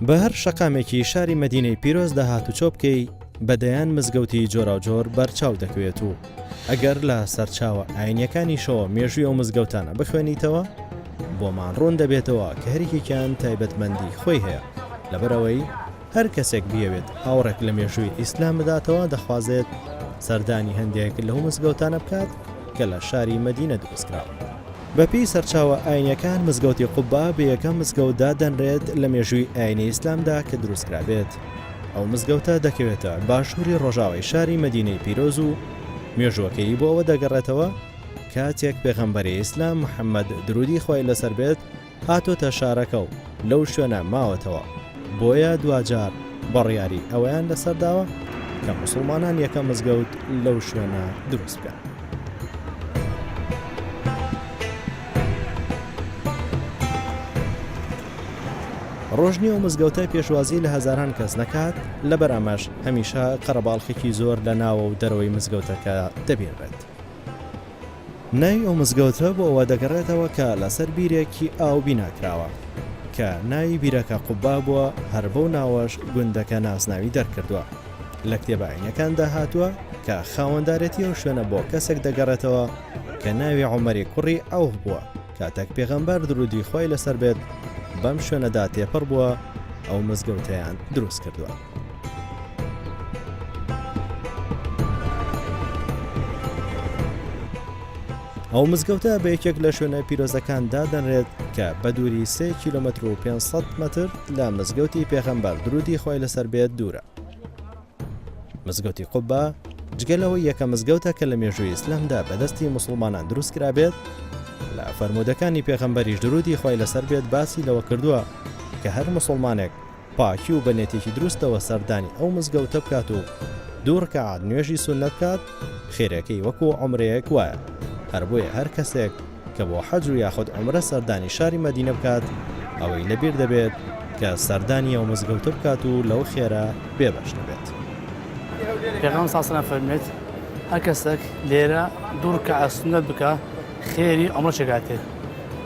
بە هەر شەقامێکی شاری مەدینەی پیرۆز داهات و چۆ بکەی بەدەیان مزگەوتی جۆراوجۆر بەرچاو دەکەوێت و ئەگەر لە سەرچاوە ئاینیەکانیشەوە مێژووی ئەو مزگەوتانە بخوێنیتەوە بۆمان ڕوون دەبێتەوە کە هەرێکێکیان تایبەتمەندی خۆی هەیە لەبەرەوەی هەر کەسێک بیەوێت هاوڕێک لە مێژووی ئیسلام بداتەوە دەخوازێت سەردانی هەندێک لەو مزگەوتانە بکات کە لە شاری مەدینە دروستکراوە. بەپی سەرچاوە ئاینیەکان مزگەوتی قوبا بە یەکەم مزگەوتدا دەنرێت لە مێژووی ئاینی ئیسلامدا کە دروستکرابێت. ئەو مزگەوتە دەکەوێتە باشووری ڕۆژاوای شاری مەدینەی پیرۆز و مێژوەکەی بۆ ئەوە دەگەڕێتەوە کاتێک پێغەمبەری ئیسلام محەممەد درودی خۆی لەسەر بێت هاتۆتە شارەکە و لەو شوێنە ماوەتەوە بۆیە دوجار بەڕیاری ئەوەیان لەسەرداوە کە موسڵمانان یەکەم مزگەوت لەو شوێنە دروست بکەن. ڕۆژنی و مزگەوتە پێشوازی لە هەزاران کەس نەکات لەبەر ئەمەش هەمیشە قەرەباڵخێکی زۆر لە ناوە و دەرەوەی مزگەوتەکە دەبێت. ناوی ئەو مزگەوتە بۆ ئەوە دەگەڕێتەوە کە لەسەر بیرێکی ئاو بیناکراوە کە ناوی بیرەکە قوبا بووە هەر بەو ناوەش گوندەکە ناسناوی دەرکردووە. لە کتێبعینەکاندا هاتووە کە خاوەندارەتی ئەو شوێنە بۆ کەسێک دەگەڕێتەوە کە ناوی عومەری کوڕی ئەوف بووە کاتێک پێغەمبەر درودی خۆی لەسەر بێت بەم شوێنەدا تێپەڕ بووە ئەو مزگەوتەیان دروست کردووە. ئەو مزگەوتە بە یەکێک لە شوێنە پیرۆزەکاندا دەنرێت کە بە دووری 3 کیلۆمەتر و 500 مەتر لە مزگەوتی پێغەمبەر درودی خۆی لەسەر بێت دوورە. مزگەوتی قوبا جگەلەوەی یەکەم مزگەوتە کە لە مێژووی ئیسلامدا بەدەستی موسڵمانان دروست کرابێت لە فەرمودەکانی پێغەمبەریش درودی خۆی لەسەر بێت باسی لەوە کردووە کە هەر موسڵمانێک پاکی و بەنێتێکی دروستەوە سەردانی ئەو مزگەوتە بکات و دوو ڕکعات نوێژی سوننەت بکات خێرەکەی وەکو عومرەیەک وایە. هەر بۆیە هەر کەسێک کە بۆ حەج و یاخود عومرە سەردانی شاری مەدینە بکات ئەوەی لەبیر دەبێت کە سەردانی ئەو مزگەوتە بکات و لەو خێرە بێبەش دەبێت. پێغەمبەر صلی الله فەرمێت هەر کەسێک لێرە دوو ڕکعات سوننەت بکە خێری عومرە چێگاتێ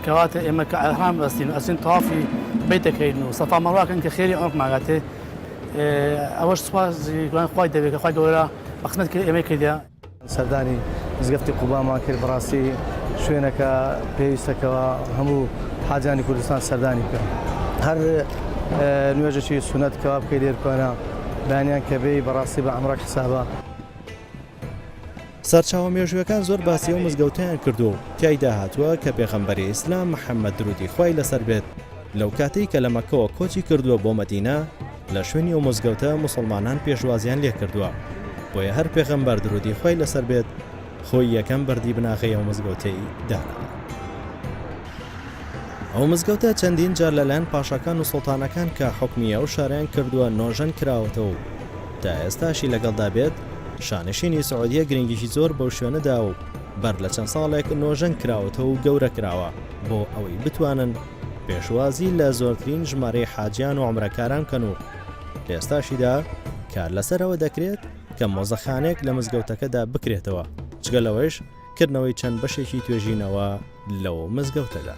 کەواتە ئێمە کە ئەحرام بەستین ئەچین تەوافی بەیت دەکەین و سەفا مەڕواکەن کە خێری عومرەماگاتێ ئەوەش سوپاسی خوای دەبێت کە خوای گەورە بەخسمەت کرد ئێمەی کردیا. سەردانی مزگەفتی قوبامان کرد بەڕاستی شوێنەکە پێویستەکەەوە هەموو حاجانی کوردستان سەردانی کرد. هەر نوێژێکی سونەتکەوە بکەی لێرکۆنە بەیانیان کە بێی بەڕاستی بە عومرە حسابە. سەرچاوە مێژووەکان زۆر باسی ئەو مزگەوتیان کردو و تیایدا هاتووە کە پێغەمبەری ئیسلام محەممەد درودی خۆی لەسەر بێت لەو کاتەی کە لە مەکەوە کۆچی کردووە بۆ مەدینە لە شوێنی ئەو مزگەوتە موسڵمانان پێشوازیان لێ کردووە بۆیە هەر پێغەمبەر درودی خۆی لەسەر بێت خۆی یەکەم بەردی بناغی ئەو مزگەوتەی دانا. ئەو مزگەوتە چەندین جار لەلایەن پاشاکان و سوڵتانەکان کە حکمیە و شاریان کردووە نۆژەن کراوەتەوە و تا ئێستاشی لەگەڵدا بێت شانشینی سعودیە گرنگیشی زۆر بەو شوێنەدا و بەر لە چەند ساڵێک نۆژەن کراوەتەوە و گەورە کراوە بۆ ئەوەی بتوانن پێشوازی لە زۆرترین ژمارەی حاجیان و عومرەکاران کەن و ئێستاشیدا کار لەسەرەوە دەکرێت کە مۆزەخانێک لە مزگەوتەکەدا بکرێتەوە جگەلەوەیش کردنەوەی چەند بەشێکی توێژینەوە لەو مزگەوتەدا.